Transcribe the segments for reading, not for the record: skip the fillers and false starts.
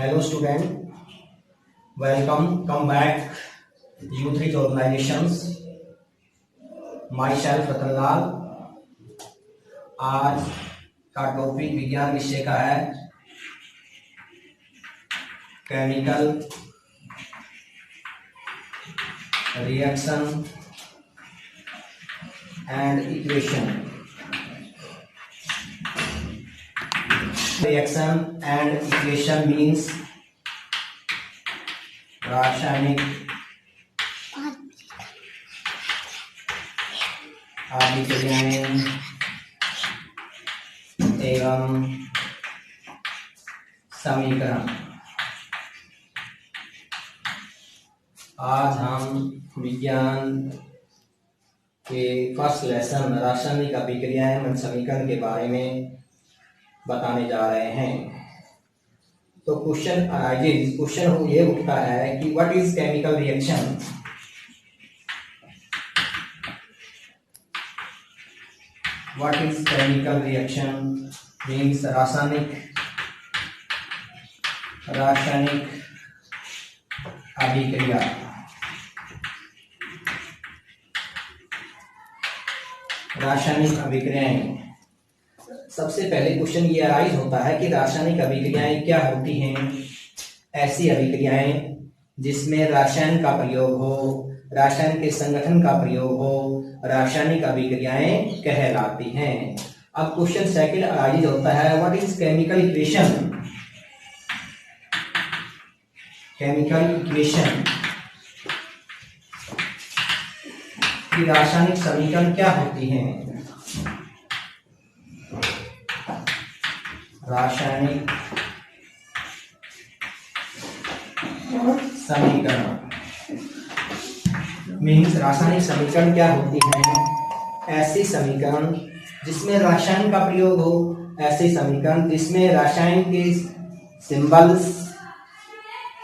Hello student, welcome. Come back. U3 organizations. Myself रतन लाल. आज का topic विज्ञान विषय का है chemical reaction and equation. Reaction and equation means रासायनिक अभिक्रियाएं एवं समीकरण. आज हम विज्ञान के फर्स्ट लेसन रासायनिक अभिक्रियाएं एवं समीकरण के बारे में बताने जा रहे हैं. तो क्वेश्चन ये उठता है कि what is chemical reaction. What is chemical reaction means रासायनिक अभिक्रिया. रासायनिक अभिक्रियाएं. सबसे पहले क्वेश्चन ये अराइज होता है कि रासायनिक अभिक्रियाएं क्या होती हैं. ऐसी अभिक्रियाएं जिसमें रसायन का प्रयोग हो, रसायन के संगठन का प्रयोग हो, रासायनिक अभिक्रियाएं कहलाती हैं. अब क्वेश्चन सेकंड अराइज होता है what is chemical equation. Chemical equation की रासायनिक समीकरण क्या होती हैं. रासायनिक समीकरण मीन्स रासायनिक समीकरण क्या होती हैं. ऐसी समीकरण जिसमें रसायन का प्रयोग हो, ऐसे समीकरण जिसमें रसायन के सिंबल्स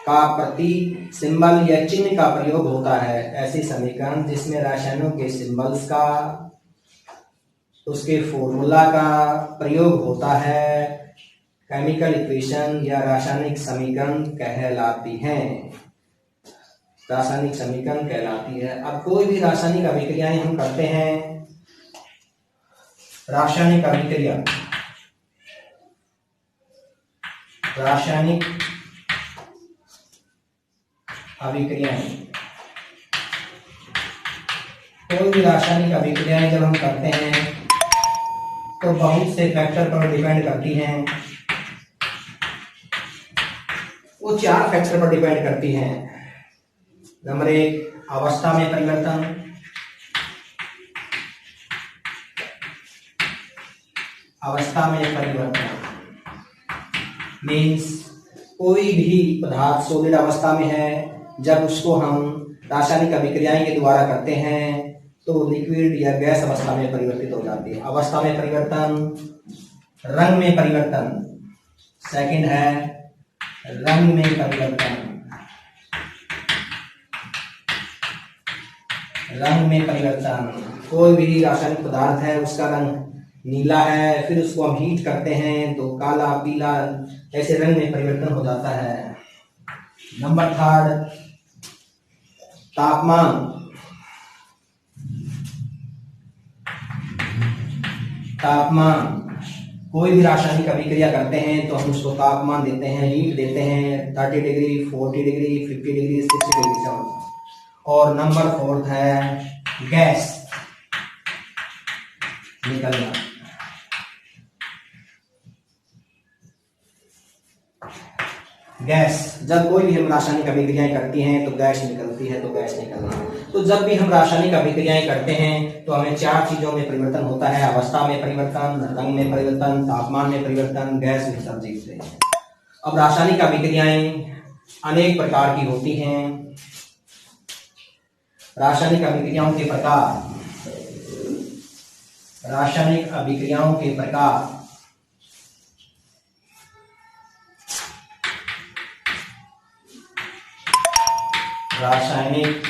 का प्रतीक सिंबल या चिन्ह का प्रयोग होता है. ऐसी समीकरण जिसमें रसायनों के सिंबल्स का, उसके फॉर्मूला का प्रयोग होता है, केमिकल इक्वेशन या रासायनिक समीकरण कहलाती हैं. रासायनिक समीकरण कहलाती है. अब कोई भी रासायनिक अभिक्रियाएं हम करते हैं. रासायनिक अभिक्रिया, रासायनिक अभिक्रियाएं, कोई भी रासायनिक अभिक्रियाएं जब हम करते हैं तो बहुत से फैक्टर पर डिपेंड करती हैं. वो 4 फैक्टर पर डिपेंड करती हैं. नंबर 1 अवस्था में परिवर्तन. अवस्था में परिवर्तन मीन्स कोई भी पदार्थ सॉलिड अवस्था में है, जब उसको हम रासायनिक अभिक्रियाएं के द्वारा करते हैं तो लिक्विड या गैस अवस्था में परिवर्तित हो जाती है. अवस्था में परिवर्तन. रंग में परिवर्तन. सेकंड है रंग में परिवर्तन. रंग में परिवर्तन. कोई भी रासायनिक पदार्थ है, उसका रंग नीला है, फिर उसको हम हीट करते हैं तो काला, पीला, ऐसे रंग में परिवर्तन हो जाता है. नंबर 3 तापमान. तापमान. कोई भी रासायनिक अभिक्रिया करते हैं तो हम उसको तापमान देते हैं, हीट देते हैं 30 डिग्री, 40 डिग्री, 50 डिग्री, 60 डिग्री से. और नंबर 4 है गैस निकलना. गैस. जब कोई भी हम रासायनिक अभिक्रियाएं करती हैं तो गैस निकलती है, तो गैस निकलना. तो जब भी हम रासायनिक अभिक्रियाएं करते हैं तो हमें 4 चीजों में परिवर्तन होता है. अवस्था में परिवर्तन, रंग में परिवर्तन, तापमान में परिवर्तन, गैस विसर्जित से. अब रासायनिक अभिक्रियाएं अनेक प्रकार की होती हैं. रासायनिक अभिक्रियाओं के प्रकार. रासायनिक अभिक्रियाओं के प्रकार. रासायनिक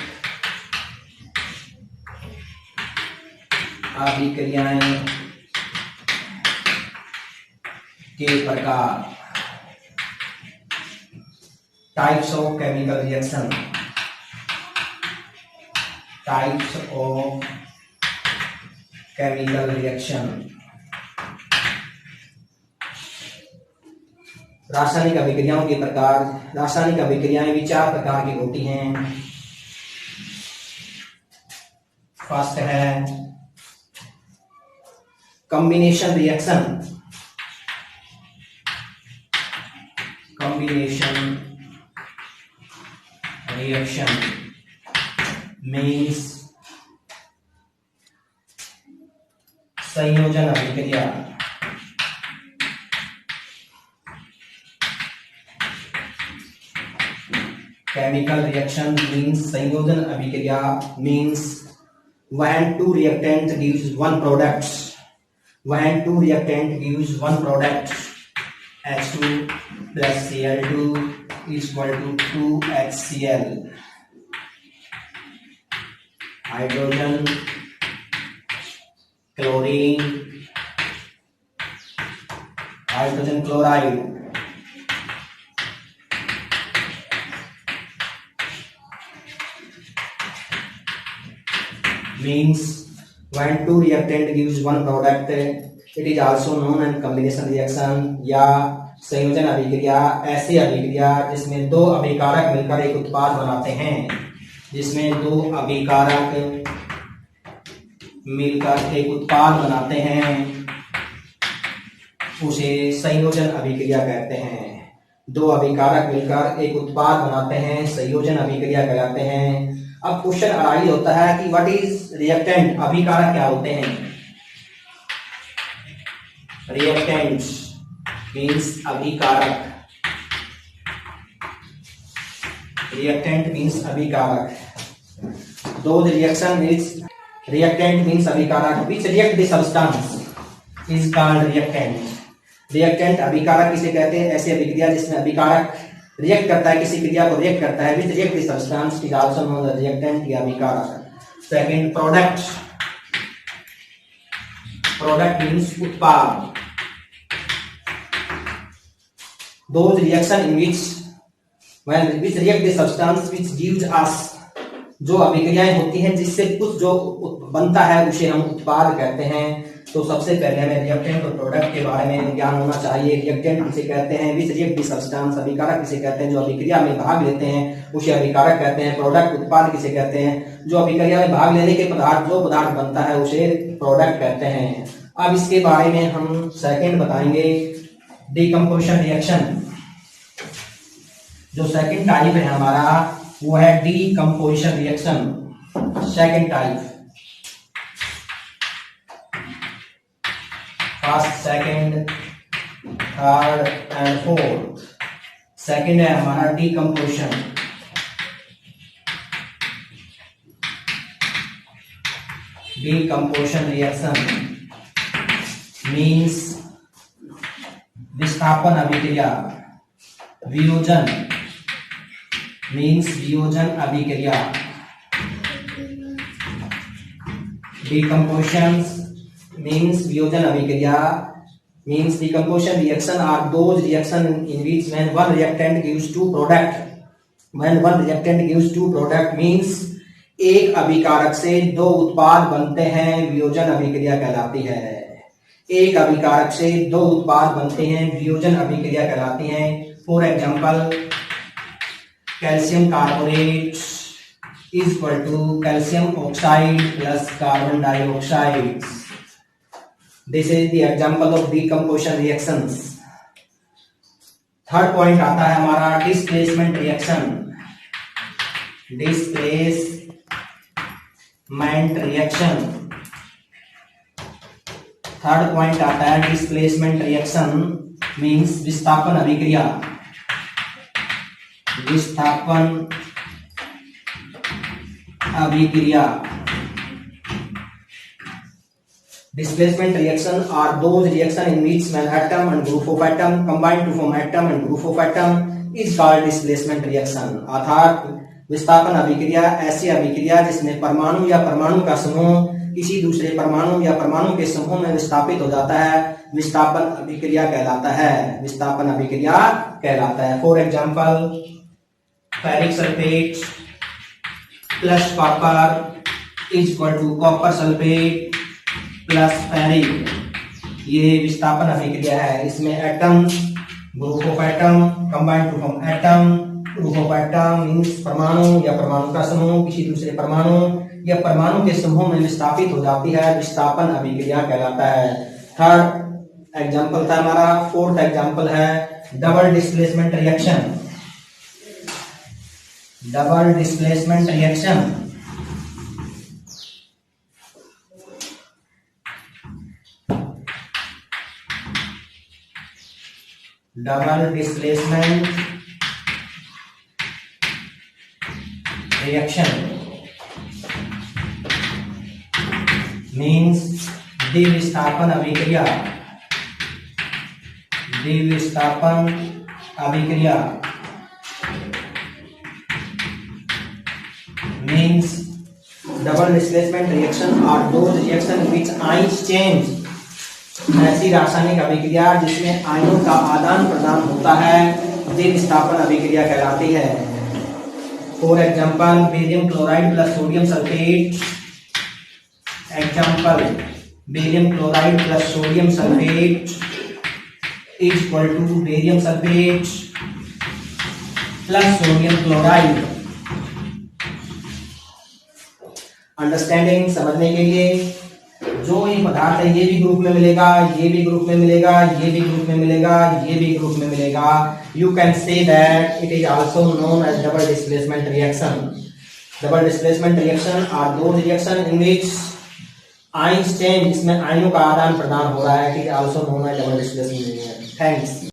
अभिक्रियाएं के प्रकार. Types of chemical reaction, types of chemical reaction. रासायनिक अभिक्रियाओं के प्रकार। रासायनिक अभिक्रियाएं भी 4 प्रकार की होती हैं। फर्स्ट है combination reaction. Combination reaction means संयोजन अभिक्रिया। केमिकल रिएक्शन मीन्स संयोजन अभिक्रिया means when two reactant gives one product, when two reactant gives one product, H2 plus Cl2 is equal to 2HCl, hydrogen, chlorine, hydrogen chloride, means when two reactant gives one product, it is also known as combination reaction या संयोजन अभिक्रिया। ऐसी अभिक्रिया जिसमें 2 अभिकारक मिलकर एक उत्पाद बनाते हैं, जिसमें 2 अभिकारक मिलकर एक उत्पाद बनाते हैं, उसे संयोजन अभिक्रिया कहते हैं। 2 अभिकारक मिलकर एक उत्पाद बनाते हैं, संयोजन अभिक्रिया कहलाते हैं। अब क्वेश्चन अराइज होता है कि व्हाट इज रिएक्टेंट, अभिकारक क्या होते हैं। रिएक्टेंट मीन्स अभिकारक, रिएक्टेंट मीन्स अभिकारक। दो रिएक्शन मीन्स रिएक्टेंट मीन्स अभिकारक which react the substance is called reactant. Reactant अभिकारक किसे कहते हैं, ऐसी अभिक्रिया जिसमें अभिकारक रिएक्ट करता है, किसी क्रिया को रिएक्ट करता है with react the substance is also known as reactant या अभिकारक। सेकंड प्रोडक्ट, प्रोडक्ट मींस उत्पाद। those reaction in which react the substance which gives us, जो अभिक्रियाएं होती हैं जिससे कुछ जो बनता है उसे हम उत्पाद कहते हैं। तो सबसे पहले हमें रिएक्टेंट और प्रोडक्ट के बारे में ज्ञान होना चाहिए। रिएक्टेंट किसे कहते हैं, विच रिएक्ट द सब्सटेंस। अभिकारक किसे कहते हैं, जो अभिक्रिया में भाग लेते हैं उसे अभिकारक कहते हैं। प्रोडक्ट उत्पाद किसे कहते हैं, जो अभिक्रिया में भाग लेने के पदार्थ जो पदार्थ बनता है उसे प्रोडक्ट कहते हैं। अब इसके बारे में हम सेकंड बताएंगे, डीकंपोजिशन रिएक्शन। जो सेकंड टाइप है हमारा वो है decomposition reaction. Second type, first, second, third and fourth. Second है हमारा डीकंपोजिशन। डीकंपोजिशन रिएक्शन मीन्स विस्थापन अभिक्रिया। वियोजन मीन्स वियोजन अभिक्रिया। Decomposition means वियोजन अभिक्रिया means decomposition reaction are those reaction in which when one reactant gives two product, when one reactant gives two product means एक अभिकारक से दो उत्पाद बनते हैं, वियोजन अभिक्रिया कहलाती है। एक अभिकारक से दो उत्पाद बनते हैं, वियोजन अभिक्रिया कहलाती है। For example, calcium carbonate is equal to calcium oxide plus carbon dioxide. This is the example of decomposition reactions. Third point आता है हमारा displacement reaction. Displacement reaction, third point आता है डिस्प्लेसमेंट रिएक्शन मीन्स विस्थापन अभिक्रिया। विस्थापन अभिक्रिया। Displacement reaction are those reaction in which when atom and group of atom combine to form atom and group of atom is called displacement reaction। अर्थात विस्थापन अभिक्रिया ऐसी अभिक्रिया जिसमें परमाणु या परमाणु का समूह किसी दूसरे परमाणु या परमाणु के समूह में विस्थापित हो जाता है, विस्थापन अभिक्रिया कहलाता है। विस्थापन अभिक्रिया कहलाता है। For example, ferric sulphate plus copper is equal to copper sulphate plus ferric. ये विस्थापन अभिक्रिया है। इसमें atom, group of atom combine to form atom. Group of atom means परमाणु या परमाणु का समूह किसी दूसरे परमाणु या परमाणु के समूह में विस्थापित हो जाती है, विस्थापन अभिक्रिया कहलाता है। थर्ड एग्जांपल था हमारा। फोर्थ एग्जांपल है double displacement reaction. Double displacement reaction double displacement reaction means द्विविस्थापन अभिक्रिया। द्विविस्थापन अभिक्रिया means double displacement reaction are those reaction which ions change। ऐसी रासायनिक अभिक्रिया जिसमें आयनों का आदान प्रदान होता है द्विविस्थापन अभिक्रिया कहलाती है। For example barium chloride plus sodium sulphate. Example barium chloride plus sodium sulphate is equal to barium sulphate plus sodium chloride. Understanding, समझने के लिए, जो ये पदार्थ है ये भी ग्रुप में मिलेगा, ये भी ग्रुप में मिलेगा, ये भी ग्रुप में मिलेगा, ये भी ग्रुप में मिलेगा। You can say that it is also known as double displacement reaction. Double displacement reaction are those reaction in which ions change, इसमें आयनों का आदान प्रदान हो रहा है। It is also known as double displacement reaction. Thanks.